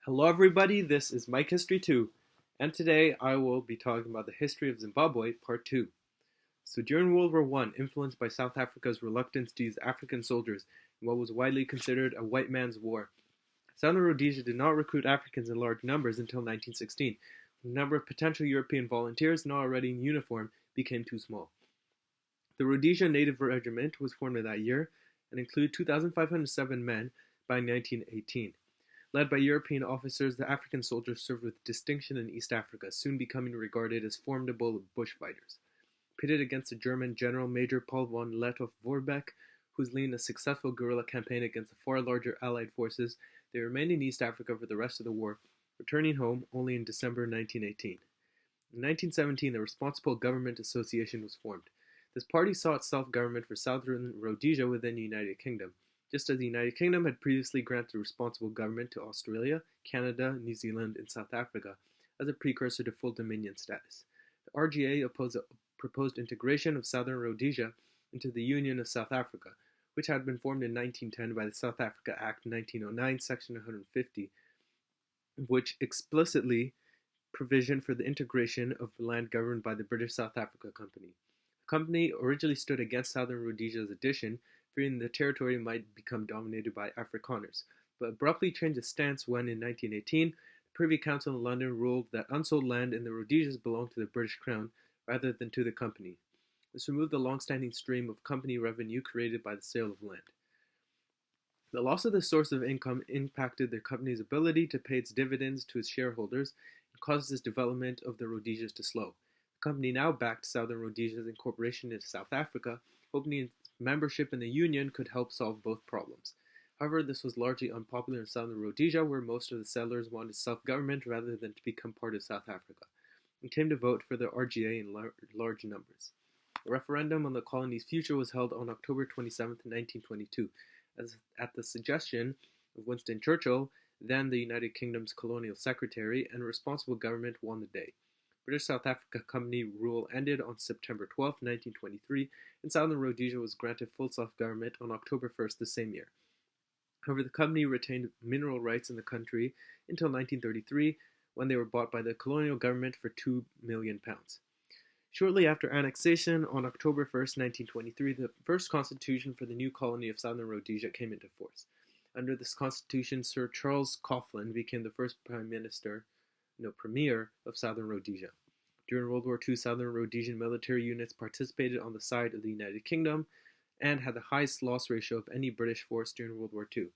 Hello, everybody. This is Mike History 2, and today I will be talking about the history of Zimbabwe, Part 2. So, during World War I, influenced by South Africa's reluctance to use African soldiers in what was widely considered a white man's war, Southern Rhodesia did not recruit Africans in large numbers until 1916, when the number of potential European volunteers not already in uniform became too small. The Rhodesia Native Regiment was formed in that year and included 2,507 men by 1918. Led by European officers, the African soldiers served with distinction in East Africa, soon becoming regarded as formidable bushfighters. Pitted against the German General Major Paul von Lettow-Vorbeck, who was leading a successful guerrilla campaign against the far larger Allied forces, they remained in East Africa for the rest of the war, returning home only in December 1918. In 1917, the Responsible Government Association was formed. This party sought self-government for Southern Rhodesia within the United Kingdom, just as the United Kingdom had previously granted responsible government to Australia, Canada, New Zealand, and South Africa as a precursor to full dominion status. The RGA opposed the proposed integration of Southern Rhodesia into the Union of South Africa, which had been formed in 1910 by the South Africa Act 1909, Section 150, which explicitly provisioned for the integration of land governed by the British South Africa Company. The company originally stood against Southern Rhodesia's addition, fearing the territory might become dominated by Afrikaners, but abruptly changed its stance when, in 1918, the Privy Council in London ruled that unsold land in the Rhodesias belonged to the British Crown rather than to the company. This removed the long-standing stream of company revenue created by the sale of land. The loss of this source of income impacted the company's ability to pay its dividends to its shareholders and caused its development of the Rhodesias to slow. The company now backed Southern Rhodesia's incorporation into South Africa, hoping its membership in the Union could help solve both problems. However, this was largely unpopular in Southern Rhodesia, where most of the settlers wanted self-government rather than to become part of South Africa, and came to vote for the RGA in large numbers. A referendum on the colony's future was held on October 27, 1922, as at the suggestion of Winston Churchill, then the United Kingdom's colonial secretary, and a responsible government won the day. British South Africa Company rule ended on September 12, 1923, and Southern Rhodesia was granted full self-government on October 1st the same year. However, the company retained mineral rights in the country until 1933, when they were bought by the colonial government for £2 million. Shortly after annexation, on October 1st, 1923, the first constitution for the new colony of Southern Rhodesia came into force. Under this constitution, Sir Charles Coughlin became the first premier of Southern Rhodesia. During World War II, Southern Rhodesian military units participated on the side of the United Kingdom and had the highest loss ratio of any British force during World War II.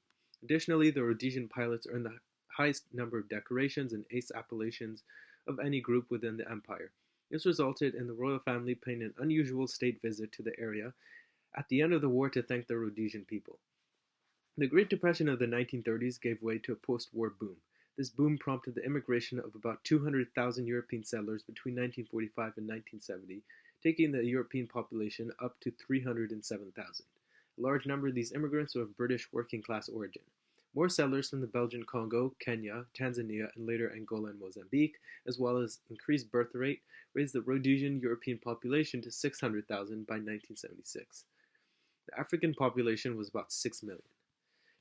Additionally, the Rhodesian pilots earned the highest number of decorations and ace appellations of any group within the empire. This resulted in the royal family paying an unusual state visit to the area at the end of the war to thank the Rhodesian people. The Great Depression of the 1930s gave way to a post-war boom. This boom prompted the immigration of about 200,000 European settlers between 1945 and 1970, taking the European population up to 307,000. A large number of these immigrants were of British working-class origin. More settlers from the Belgian Congo, Kenya, Tanzania, and later Angola and Mozambique, as well as increased birth rate, raised the Rhodesian European population to 600,000 by 1976. The African population was about 6 million.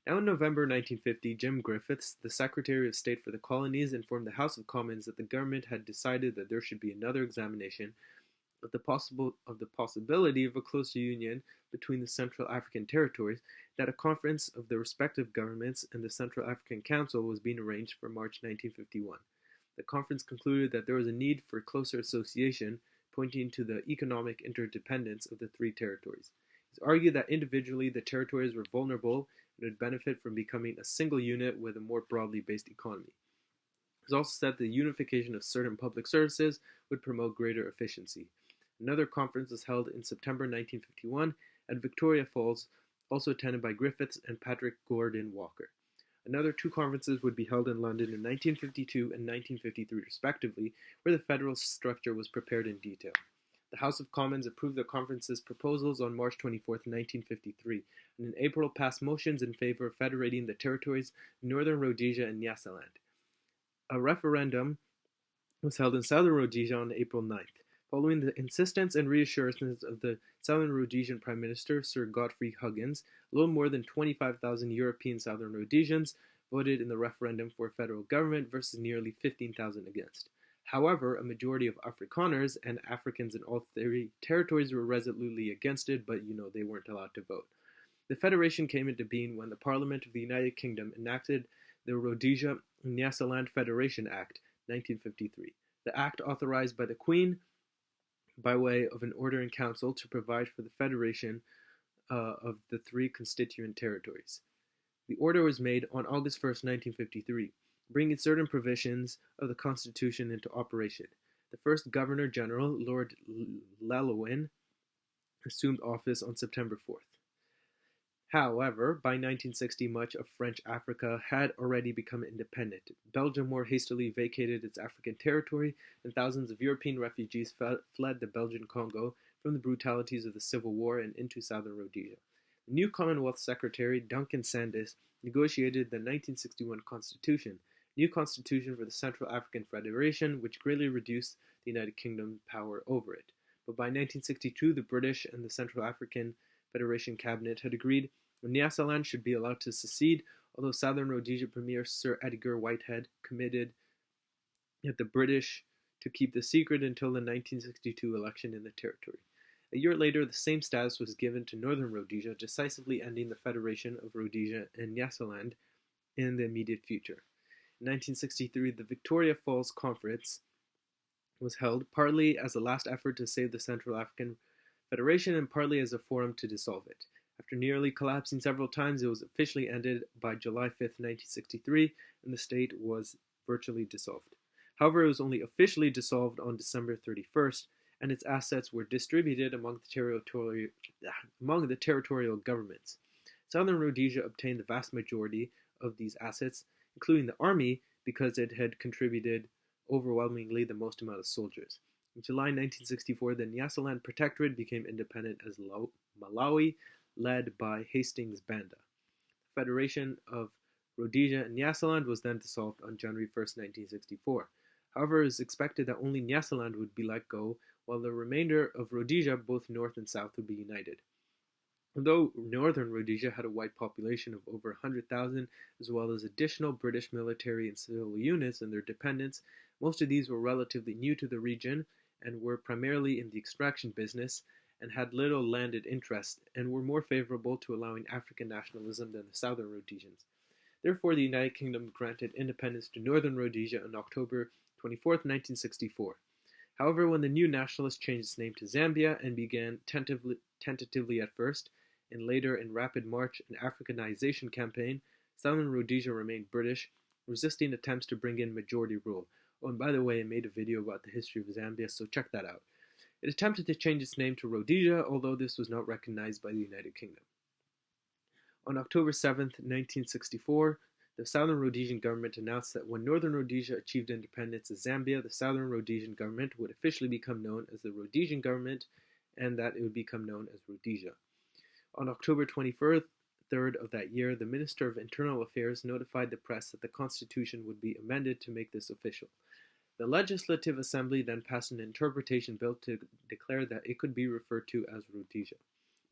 Now in November 1950, Jim Griffiths, the Secretary of State for the Colonies, informed the House of Commons that the government had decided that there should be another examination of the possibility of a closer union between the Central African territories, that a conference of the respective governments and the Central African Council was being arranged for March 1951. The conference concluded that there was a need for closer association, pointing to the economic interdependence of the three territories. It was argued that individually the territories were vulnerable and would benefit from becoming a single unit with a more broadly based economy. It was also said the unification of certain public services would promote greater efficiency. Another conference was held in September 1951 at Victoria Falls, also attended by Griffiths and Patrick Gordon Walker. Another two conferences would be held in London in 1952 and 1953 respectively, where the federal structure was prepared in detail. The House of Commons approved the conference's proposals on March 24, 1953, and in April passed motions in favor of federating the territories of Northern Rhodesia and Nyasaland. A referendum was held in Southern Rhodesia on April 9th. Following the insistence and reassurances of the Southern Rhodesian Prime Minister, Sir Godfrey Huggins, a little more than 25,000 European Southern Rhodesians voted in the referendum for a federal government versus nearly 15,000 against. However, a majority of Afrikaners and Africans in all three territories were resolutely against it, but they weren't allowed to vote. The federation came into being when the Parliament of the United Kingdom enacted the Rhodesia and Nyasaland Federation Act, 1953. The act authorized by the Queen, by way of an order in council, to provide for the federation of the three constituent territories. The order was made on August 1st, 1953, bringing certain provisions of the Constitution into operation. The first Governor-General, Lord Lalouen, assumed office on September 4th. However, by 1960, much of French Africa had already become independent. Belgium more hastily vacated its African territory, and thousands of European refugees fled the Belgian Congo from the brutalities of the Civil War and into southern Rhodesia. The new Commonwealth Secretary, Duncan Sandys, negotiated the 1961 Constitution, a new constitution for the Central African Federation, which greatly reduced the United Kingdom's power over it. But by 1962, the British and the Central African Federation Cabinet had agreed that Nyasaland should be allowed to secede, although Southern Rhodesia Premier Sir Edgar Whitehead committed the British to keep the secret until the 1962 election in the territory. A year later, the same status was given to Northern Rhodesia, decisively ending the federation of Rhodesia and Nyasaland in the immediate future. In 1963, the Victoria Falls Conference was held, partly as a last effort to save the Central African Federation and partly as a forum to dissolve it. After nearly collapsing several times, it was officially ended by July 5, 1963, and the state was virtually dissolved. However, it was only officially dissolved on December 31st, and its assets were distributed among the territorial governments. Southern Rhodesia obtained the vast majority of these assets, including the army, because it had contributed overwhelmingly the most amount of soldiers. In July 1964, the Nyasaland Protectorate became independent as Malawi, led by Hastings Banda. The Federation of Rhodesia and Nyasaland was then dissolved on January 1st, 1964. However, it was expected that only Nyasaland would be let go, while the remainder of Rhodesia, both north and south, would be united. Although northern Rhodesia had a white population of over 100,000, as well as additional British military and civil units and their dependents, most of these were relatively new to the region and were primarily in the extraction business and had little landed interest and were more favorable to allowing African nationalism than the southern Rhodesians. Therefore, the United Kingdom granted independence to northern Rhodesia on October 24th, 1964. However, when the new nationalists changed its name to Zambia and began tentatively at first, and later in rapid march and Africanization campaign, southern Rhodesia remained British, resisting attempts to bring in majority rule. Oh, and by the way, I made a video about the history of Zambia, so check that out. It attempted to change its name to Rhodesia, although this was not recognized by the United Kingdom. On October 7, 1964, the Southern Rhodesian government announced that when Northern Rhodesia achieved independence as Zambia, the Southern Rhodesian government would officially become known as the Rhodesian government, and that it would become known as Rhodesia. On October 23rd of that year, the Minister of Internal Affairs notified the press that the Constitution would be amended to make this official. The Legislative Assembly then passed an interpretation bill to declare that it could be referred to as Rhodesia.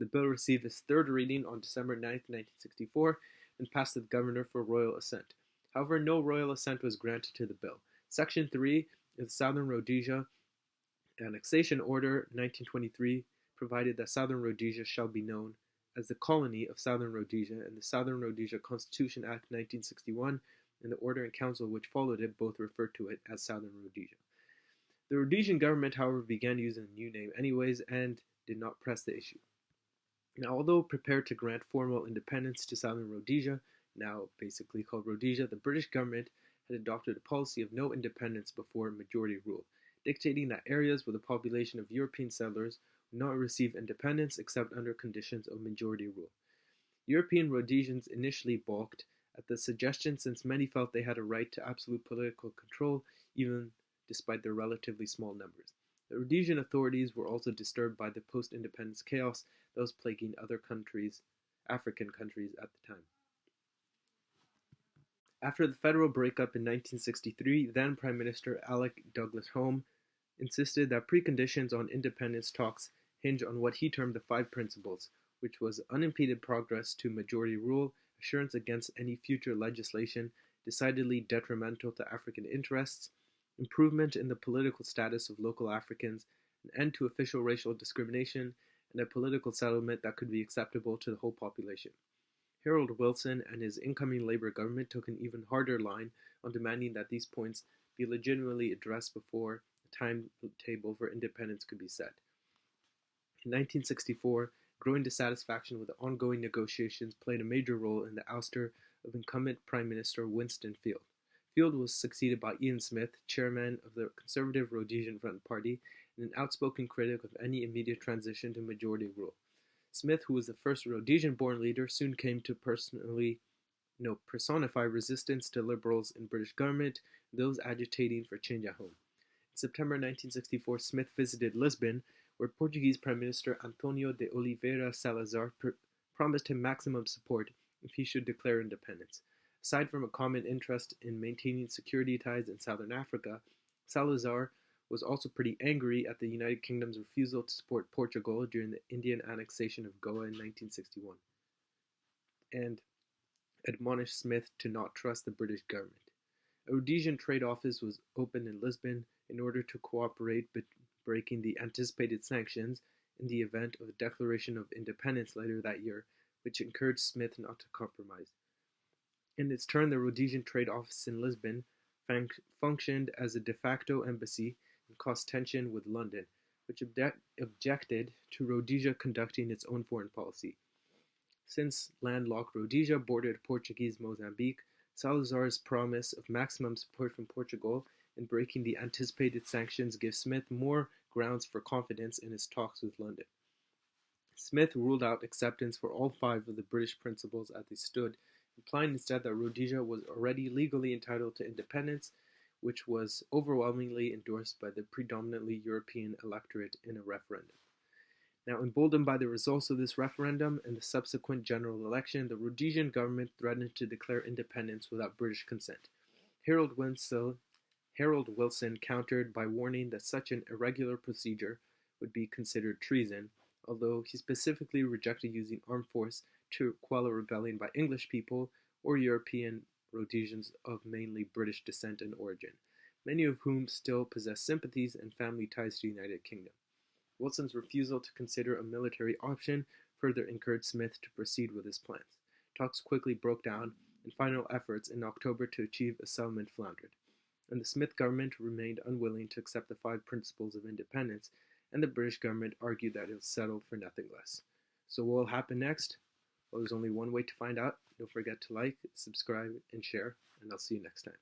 The bill received its third reading on December 9, 1964, and passed the governor for royal assent. However, no royal assent was granted to the bill. Section 3 of the Southern Rhodesia Annexation Order 1923 provided that Southern Rhodesia shall be known as the Colony of Southern Rhodesia, and the Southern Rhodesia Constitution Act 1961 and the Order in Council which followed it both referred to it as Southern Rhodesia. The Rhodesian government, however, began using the new name anyways and did not press the issue. Now, although prepared to grant formal independence to Southern Rhodesia, now basically called Rhodesia, the British government had adopted a policy of no independence before majority rule, dictating that areas with a population of European settlers would not receive independence except under conditions of majority rule. European Rhodesians initially balked at the suggestion, since many felt they had a right to absolute political control, even despite their relatively small numbers. The Rhodesian authorities were also disturbed by the post-independence chaos that was plaguing other countries, African countries at the time. After the federal breakup in 1963, then Prime Minister Alec Douglas Home insisted that preconditions on independence talks hinge on what he termed the 5 principles, which was unimpeded progress to majority rule, a assurance against any future legislation decidedly detrimental to African interests, improvement in the political status of local Africans, an end to official racial discrimination, and a political settlement that could be acceptable to the whole population. Harold Wilson and his incoming Labour government took an even harder line on demanding that these points be legitimately addressed before a timetable for independence could be set. In 1964, growing dissatisfaction with the ongoing negotiations played a major role in the ouster of incumbent Prime Minister Winston Field. Field was succeeded by Ian Smith, chairman of the Conservative Rhodesian Front Party, and an outspoken critic of any immediate transition to majority rule. Smith, who was the first Rhodesian-born leader, soon came to personify resistance to liberals in British government and those agitating for change at home. In September 1964, Smith visited Lisbon, where Portuguese Prime Minister Antonio de Oliveira Salazar promised him maximum support if he should declare independence. Aside from a common interest in maintaining security ties in southern Africa, Salazar was also pretty angry at the United Kingdom's refusal to support Portugal during the Indian annexation of Goa in 1961, and admonished Smith to not trust the British government. A Rhodesian trade office was opened in Lisbon in order to cooperate breaking the anticipated sanctions in the event of a declaration of independence later that year, which encouraged Smith not to compromise. In its turn, the Rhodesian trade office in Lisbon functioned as a de facto embassy and caused tension with London, which objected to Rhodesia conducting its own foreign policy. Since landlocked Rhodesia bordered Portuguese Mozambique, Salazar's promise of maximum support from Portugal in breaking the anticipated sanctions gives Smith more grounds for confidence in his talks with London. Smith ruled out acceptance for all 5 of the British principles as they stood, implying instead that Rhodesia was already legally entitled to independence, which was overwhelmingly endorsed by the predominantly European electorate in a referendum. Now, emboldened by the results of this referendum and the subsequent general election, the Rhodesian government threatened to declare independence without British consent. Harold Wilson countered by warning that such an irregular procedure would be considered treason, although he specifically rejected using armed force to quell a rebellion by English people or European Rhodesians of mainly British descent and origin, many of whom still possess sympathies and family ties to the United Kingdom. Wilson's refusal to consider a military option further encouraged Smith to proceed with his plans. Talks quickly broke down, and final efforts in October to achieve a settlement floundered, and the Smith government remained unwilling to accept the 5 principles of independence, and the British government argued that it would settle for nothing less. So what will happen next? Well, there's only one way to find out. Don't forget to like, subscribe, and share, and I'll see you next time.